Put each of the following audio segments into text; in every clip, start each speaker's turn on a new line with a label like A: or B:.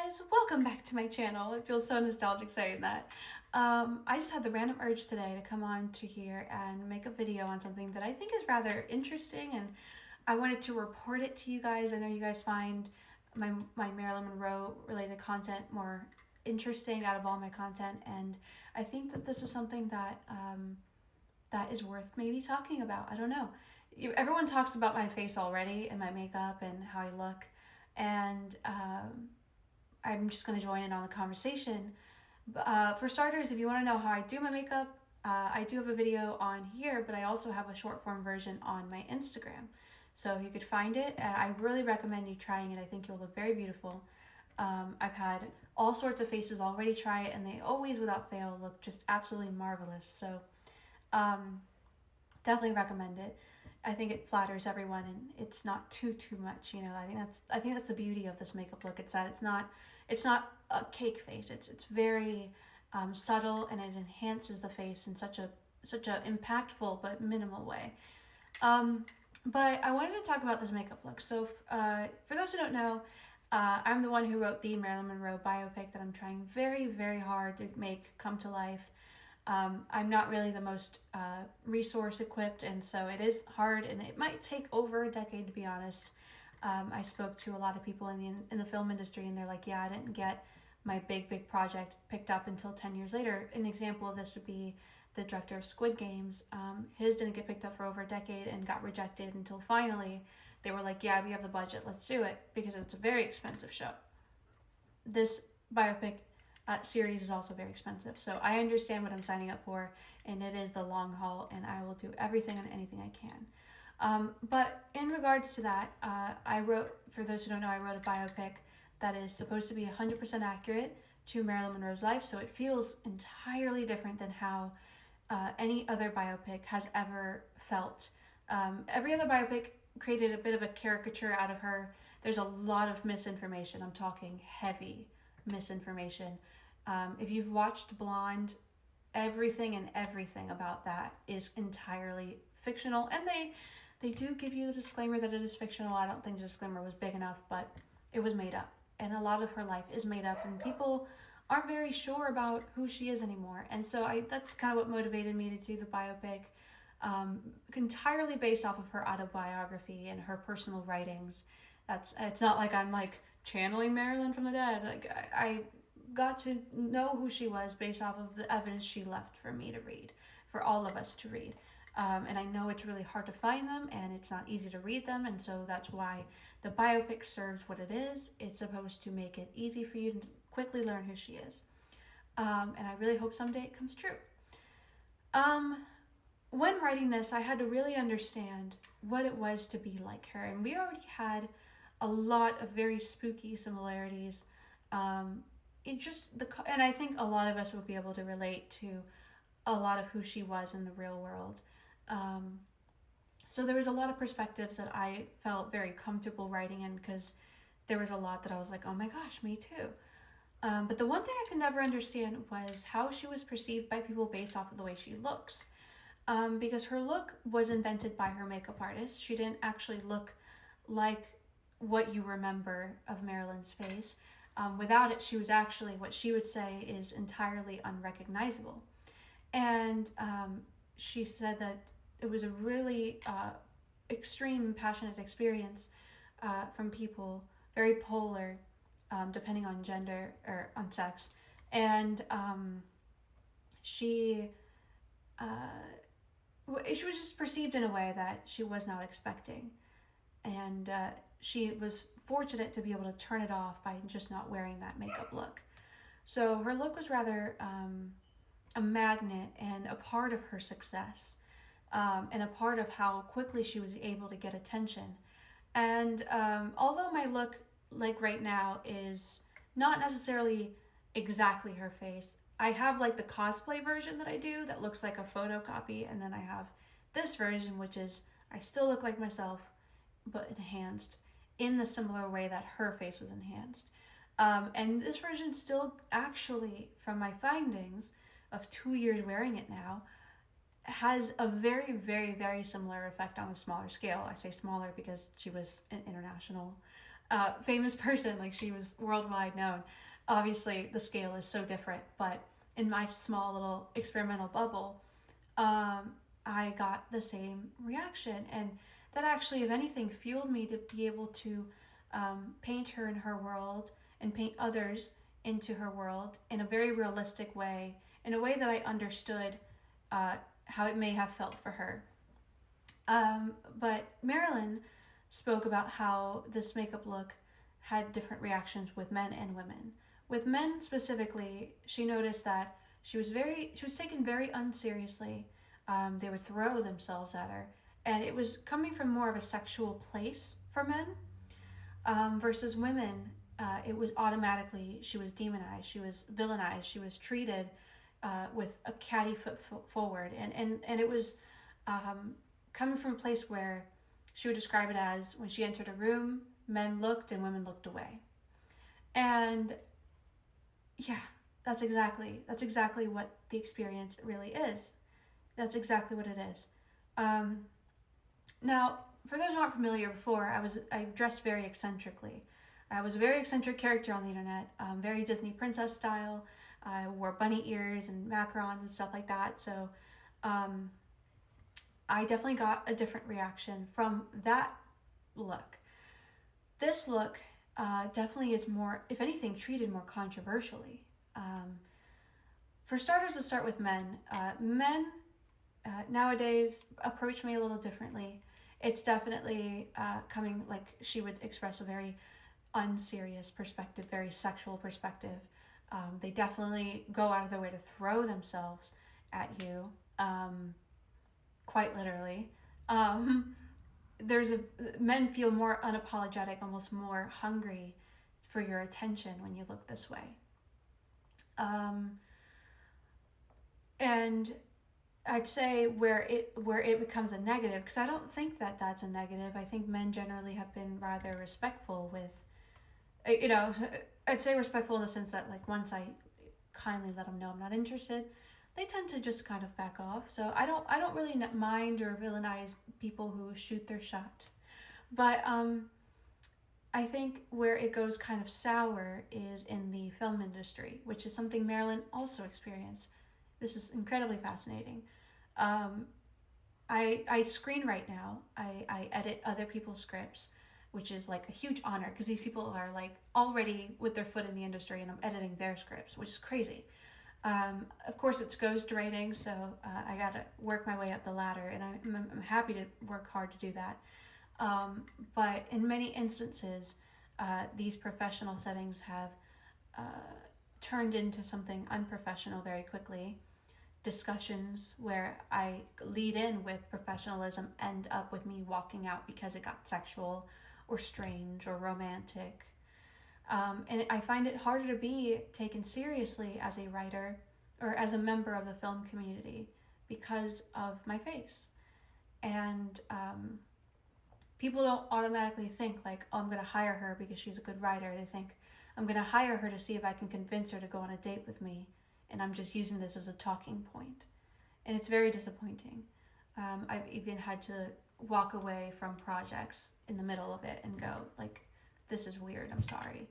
A: guys, welcome back to my channel. It feels so nostalgic saying that. I just had the random urge today to come on to here and make a video on something that I think is rather interesting, and I wanted to report it to you guys. I know you guys find my Marilyn Monroe related content more interesting out of all my content, and I think that this is something that that is worth maybe talking about. I don't know. Everyone talks about my face already and my makeup and how I look, and I'm just going to join in on the conversation. For starters, if you want to know how I do my makeup, I do have a video on here, but I also have a short form version on my Instagram. So you could find it. I really recommend you trying it. I think you'll look very beautiful. I've had all sorts of faces already try it, and they always, without fail, look just absolutely marvelous. So definitely recommend it. I think it flatters everyone, and it's not too much. You know, I think that's the beauty of this makeup look. It's that it's not a cake face. It's very subtle, and it enhances the face in such a impactful but minimal way. But I wanted to talk about this makeup look. So for those who don't know, I'm the one who wrote the Marilyn Monroe biopic that I'm trying very hard to make come to life. I'm not really the most resource equipped, and so it is hard, and it might take over a decade, to be honest. I spoke to a lot of people in the film industry, and they're like, yeah, I didn't get my big project picked up until 10 years later. An example of this would be the director of Squid Games. His didn't get picked up for over a decade and got rejected until finally they were like, yeah, we have the budget, let's do it, because it's a very expensive show. This biopic series is also very expensive. So I understand what I'm signing up for, and it is the long haul, and I will do everything and anything I can. But in regards to that, I wrote, for those who don't know, I wrote a biopic that is supposed to be 100% accurate to Marilyn Monroe's life, so it feels entirely different than how any other biopic has ever felt. Every other biopic created a bit of a caricature out of her. There's a lot of misinformation. I'm talking heavy misinformation. If you've watched Blonde, everything about that is entirely fictional, and they do give you the disclaimer that it is fictional. I don't think the disclaimer was big enough, but it was made up, and a lot of her life is made up, and people aren't very sure about who she is anymore. And so that's kind of what motivated me to do the biopic, entirely based off of her autobiography and her personal writings. It's not like I'm like channeling Marilyn from the dead. Like I got to know who she was based off of the evidence she left for me to read, for all of us to read. And I know it's really hard to find them, and it's not easy to read them, and so that's why the biopic serves what it is. It's supposed to make it easy for you to quickly learn who she is. And I really hope someday it comes true. When writing this, I had to really understand what it was to be like her, and we already had a lot of very spooky similarities. And I think a lot of us would be able to relate to a lot of who she was in the real world. So there was a lot of perspectives that I felt very comfortable writing in, because there was a lot that I was like, oh my gosh, me too. But the one thing I could never understand was how she was perceived by people based off of the way she looks. Because her look was invented by her makeup artist. She didn't actually look like what you remember of Marilyn's face. Without it, she was actually what she would say is entirely unrecognizable. And she said that it was a really extreme, passionate experience from people, very polar, depending on gender or on sex. And she was just perceived in a way that she was not expecting. And she was fortunate to be able to turn it off by just not wearing that makeup look. So her look was rather a magnet and a part of her success, and a part of how quickly she was able to get attention. And although my look, like right now, is not necessarily exactly her face, I have like the cosplay version that I do that looks like a photocopy, and then I have this version, which is I still look like myself, but enhanced in the similar way that her face was enhanced. And this version still actually, from my findings of 2 years wearing it now, has a very similar effect on a smaller scale. I say smaller because she was an international famous person, like she was worldwide known. Obviously, the scale is so different, but in my small little experimental bubble, um, I got the same reaction. And that actually, if anything, fueled me to be able to paint her in her world and paint others into her world in a very realistic way, in a way that I understood uh, how it may have felt for her. But Marilyn spoke about how this makeup look had different reactions with men and women. With men specifically, she noticed that she was taken very unseriously. They would throw themselves at her, and it was coming from more of a sexual place for men, versus women. It was automatically she was demonized, she was villainized, she was treated with a catty foot forward, and it was coming from a place where she would describe it as when she entered a room, men looked and women looked away. And yeah, that's exactly what the experience really is. That's exactly what it is. Um, Now, for those who aren't familiar, before I dressed very eccentrically. I was a very eccentric character on the internet, very Disney princess style. I wore bunny ears and macarons and stuff like that. So um, I definitely got a different reaction from that look. This look definitely is more, if anything, treated more controversially. Um, for starters, let's start with men. Men nowadays approach me a little differently. It's definitely coming, like she would express a very unserious perspective, very sexual perspective. They definitely go out of their way to throw themselves at you, quite literally. Um, there's a Men feel more unapologetic, almost more hungry for your attention when you look this way. Um, and I'd say where it becomes a negative, because I don't think that that's a negative. I think men generally have been rather respectful with, you know, I'd say respectful in the sense that like once I kindly let them know I'm not interested, they tend to just kind of back off. So I don't really mind or villainize people who shoot their shot. But I think where it goes kind of sour is in the film industry, which is something Marilyn also experienced. This is incredibly fascinating. Um, I screen right now. I edit other people's scripts, which is like a huge honor because these people are like already with their foot in the industry, and I'm editing their scripts, which is crazy. Of course, it's ghost writing, so I gotta work my way up the ladder, and I'm happy to work hard to do that. But in many instances, these professional settings have uh, turned into something unprofessional very quickly. Discussions where I lead in with professionalism end up with me walking out because it got sexual or strange or romantic. And I find it harder to be taken seriously as a writer or as a member of the film community because of my face. And people don't automatically think like, oh, I'm going to hire her because she's a good writer. They think I'm going to hire her to see if I can convince her to go on a date with me, and I'm just using this as a talking point. And it's very disappointing. I've even had to walk away from projects in the middle of it and go like, this is weird, I'm sorry.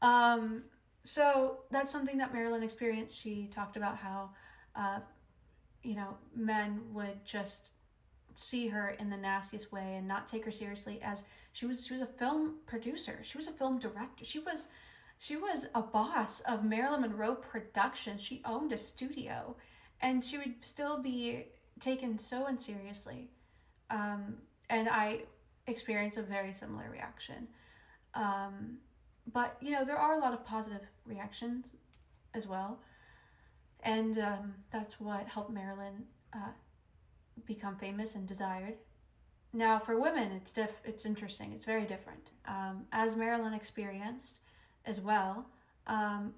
A: Um, so that's something that Marilyn experienced. She talked about how uh, men would just see her in the nastiest way and not take her seriously, as she was a film producer, she was a film director, she was a boss of Marilyn Monroe Productions. She owned a studio, and she would still be taken so unseriously. And I experienced a very similar reaction. Um, but there are a lot of positive reactions as well, and that's what helped Marilyn become famous and desired. Now, for women, it's interesting. It's very different. As Marilyn experienced as well,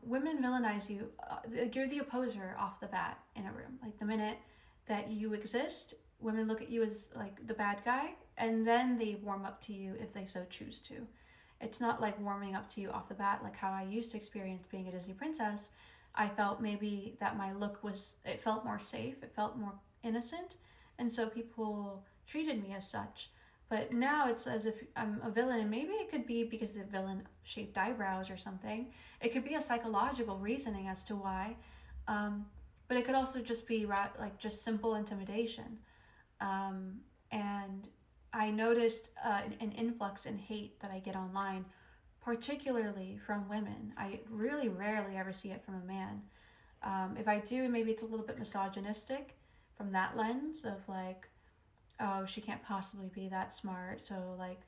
A: women villainize you. You're the opposer off the bat in a room. Like the minute that you exist, women look at you as like the bad guy, and then they warm up to you if they so choose to. It's not like warming up to you off the bat like how I used to experience being a Disney princess. I felt maybe that my look it felt more safe, it felt more innocent, and so people treated me as such. But now it's as if I'm a villain, and maybe it could be because of the villain shaped eyebrows or something. It could be a psychological reasoning as to why. Um, but it could also just be like just simple intimidation. And I noticed an influx in hate that I get online, particularly from women. I really rarely ever see it from a man. If I do, maybe it's a little bit misogynistic from that lens of like, oh, she can't possibly be that smart. So, like,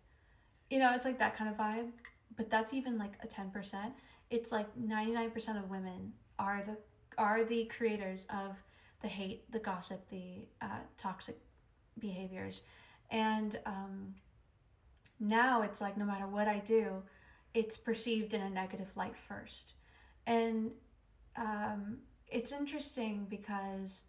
A: it's like that kind of vibe. But that's even like a 10%. It's like 99% of women are the creators of the hate, the gossip, the toxic behaviors. And now it's like no matter what I do, it's perceived in a negative light first. And it's interesting because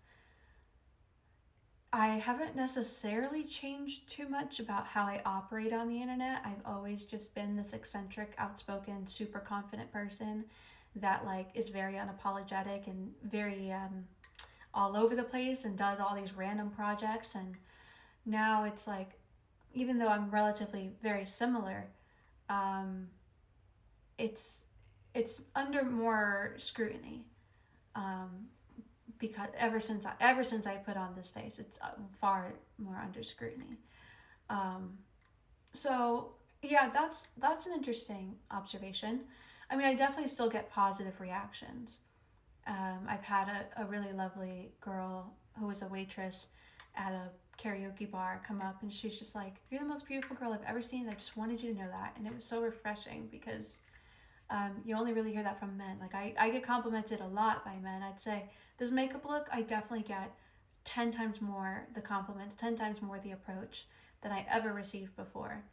A: I haven't necessarily changed too much about how I operate on the internet. I've always just been this eccentric, outspoken, super confident person that like is very unapologetic and very all over the place and does all these random projects. And now it's like, even though I'm relatively very similar, um, it's it's under more scrutiny. Um, because ever since I put on this face, it's far more under scrutiny. Um, so yeah, that's an interesting observation. I mean, I definitely still get positive reactions. I've had a really lovely girl who was a waitress at a karaoke bar come up, and she's just like, "You're the most beautiful girl I've ever seen. I just wanted you to know that." And it was so refreshing because you only really hear that from men. Like I get complimented a lot by men. I'd say this makeup look, I definitely get 10 times more the compliments, 10 times more the approach than I ever received before.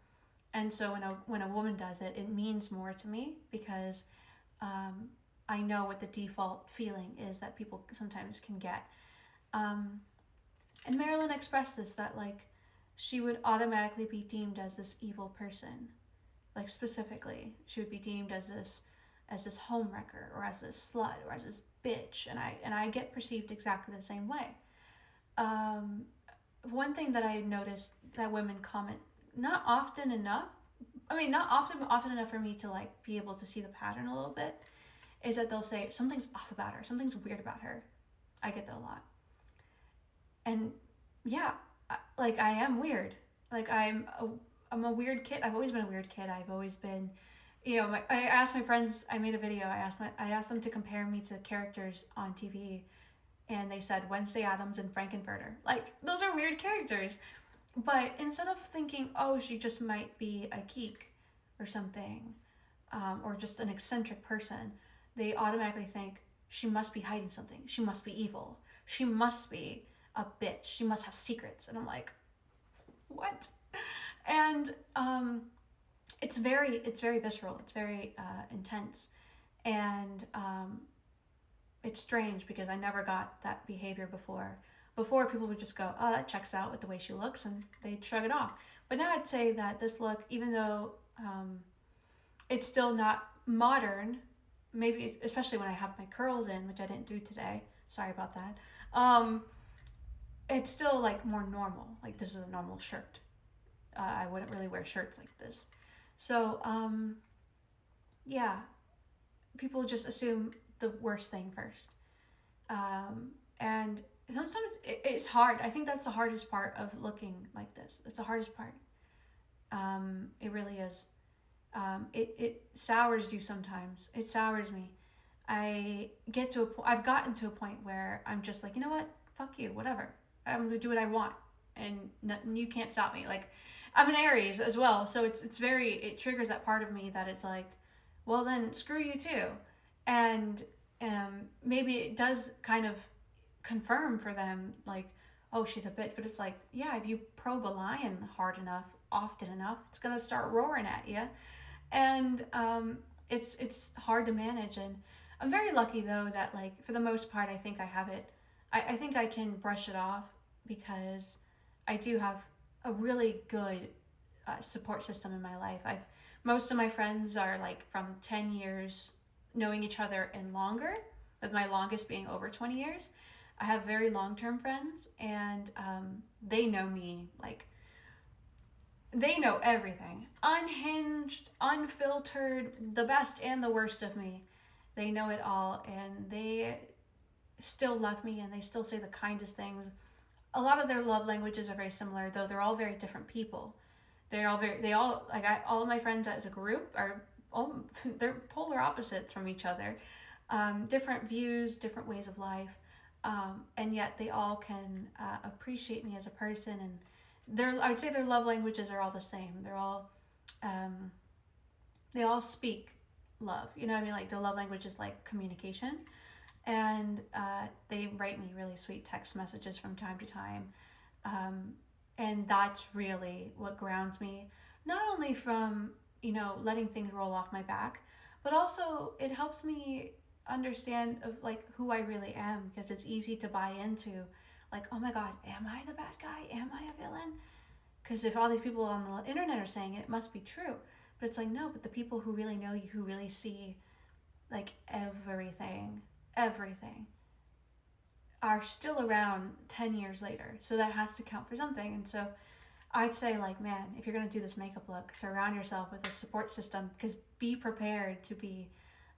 A: And so when a woman does it, it means more to me because um, I know what the default feeling is that people sometimes can get. Um, and Marilyn expressed this, that like she would automatically be deemed as this evil person. Like specifically, she would be deemed as this homewrecker or as this slut or as this bitch, and I get perceived exactly the same way. Um, One thing that I noticed that women comment not often enough. I mean, not often enough for me to like be able to see the pattern a little bit, is that they'll say something's off about her, something's weird about her. I get that a lot, and yeah, like I am weird. Like I'm a weird kid. I've always been a weird kid. I've always been, I asked my friends. I made a video. I asked them to compare me to characters on TV, and they said Wednesday Addams and Frankenfurter. Like those are weird characters. But instead of thinking, oh, she just might be a geek or something, or just an eccentric person, they automatically think she must be hiding something. She must be evil. She must be a bitch. She must have secrets. And I'm like, what? And it's very visceral. It's very intense, and it's strange because I never got that behavior before. Before, people would just go, "Oh, that checks out with the way she looks," and they'd shrug it off. But now I'd say that this look, even though it's still not modern, maybe especially when I have my curls in, which I didn't do today. Sorry about that. Um, it's still like more normal. Like this is a normal shirt. I wouldn't really wear shirts like this. So yeah, people just assume the worst thing first. And sometimes it's hard. I think that's the hardest part of looking like this. It's the hardest part. It really is. It sours you sometimes. It sours me. I've gotten to a point where I'm just like, you know what? Fuck you. Whatever. I'm gonna do what I want, and you can't stop me. Like, I'm an Aries as well, so it triggers that part of me that it's like, well then screw you too, and maybe it does kind of confirm for them like, oh, she's a bitch, but it's like, yeah, if you probe a lion hard enough, often enough, it's gonna start roaring at you, and it's hard to manage. And I'm very lucky though that like for the most part I think I have it. I think I can brush it off because I do have a really good support system in my life. I've Most of my friends are like from 10 years knowing each other and longer, with my longest being over 20 years. I have very long-term friends, and they know me like they know everything. Unhinged, unfiltered, the best and the worst of me. They know it all, and they still love me, and they still say the kindest things. A lot of their love languages are very similar, though they're all very different people. They all, like, all of my friends as a group are all, they're polar opposites from each other. Different views, different ways of life, and yet they all can appreciate me as a person. And I would say their love languages are all the same. Um, they all speak love. You know what I mean? Like, their love language is like communication, and they write me really sweet text messages from time to time. Um, and that's really what grounds me, not only from, letting things roll off my back, but also it helps me understand of like who I really am, because it's easy to buy into, like, oh my god, am I the bad guy, am I a villain? Because if all these people on the internet are saying it, it must be true. But it's like, no, but the people who really know you, who really see like everything are still around 10 years later. So that has to count for something. And so I'd say, like, man, if you're going to do this makeup look, surround yourself with a support system, because be prepared to be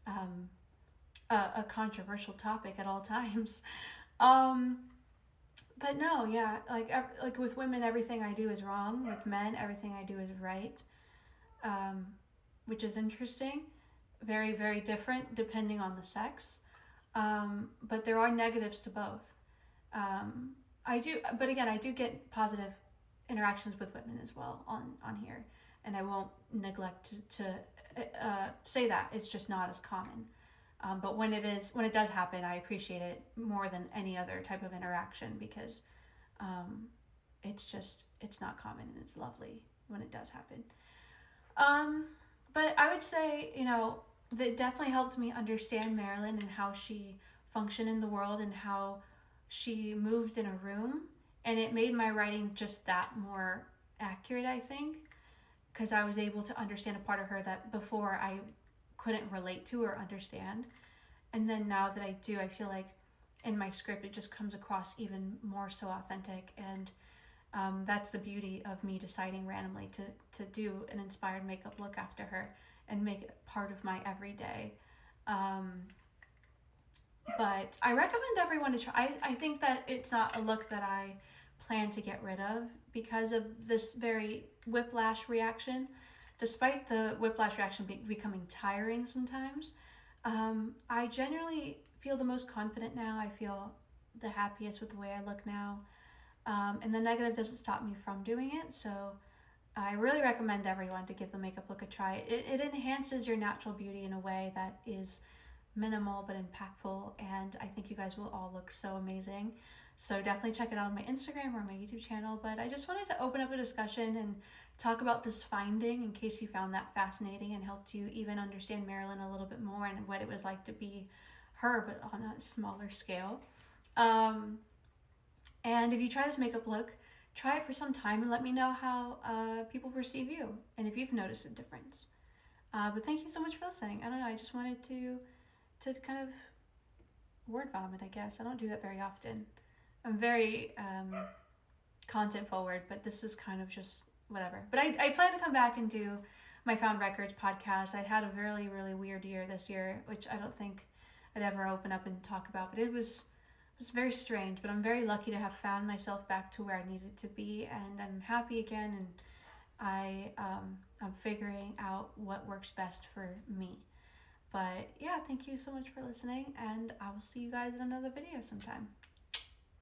A: um, a controversial topic at all times. Um, but no, yeah, like with women, everything I do is wrong. With men, everything I do is right, um, which is interesting. Very, very different depending on the sex. But there are negatives to both. I do, but again, I do get positive interactions with women as well on here, and I won't neglect to say that it's just not as common. But when it does happen, I appreciate it more than any other type of interaction, because um, it's not common, and it's lovely when it does happen. Um, but I would say, that definitely helped me understand Marilyn and how she functioned in the world and how she moved in a room. And it made my writing just that more accurate, I think, because I was able to understand a part of her that before I couldn't relate to or understand. And then now that I do, I feel like in my script it just comes across even more so authentic. And that's the beauty of me deciding randomly to do an inspired makeup look after her and make it part of my everyday. Um, but I recommend everyone to try. I think that it's not a look that I plan to get rid of because of this very whiplash reaction. Despite the whiplash reaction becoming tiring sometimes, I generally feel the most confident now. I feel the happiest with the way I look now. And the negative doesn't stop me from doing it. So I really recommend everyone to give the makeup look a try. It enhances your natural beauty in a way that is minimal but impactful, and I think you guys will all look so amazing. So definitely check it out on my Instagram or my YouTube channel. But I just wanted to open up a discussion and talk about this finding in case you found that fascinating and helped you even understand Marilyn a little bit more and what it was like to be her, but on a smaller scale. Um, and if you try this makeup look, try it for some time and let me know how people perceive you and if you've noticed a difference. But thank you so much for listening. I don't know, I just wanted to kind of word vomit, I guess. I don't do that very often. I'm very content forward, but this is kind of just whatever. But I plan to come back and do my Found Records podcast. I had a really, really weird year this year, which I don't think I'd ever open up and talk about, but it was very strange. But I'm very lucky to have found myself back to where I needed to be, and I'm happy again, and I'm figuring out what works best for me. But yeah, thank you so much for listening, and I will see you guys in another video sometime.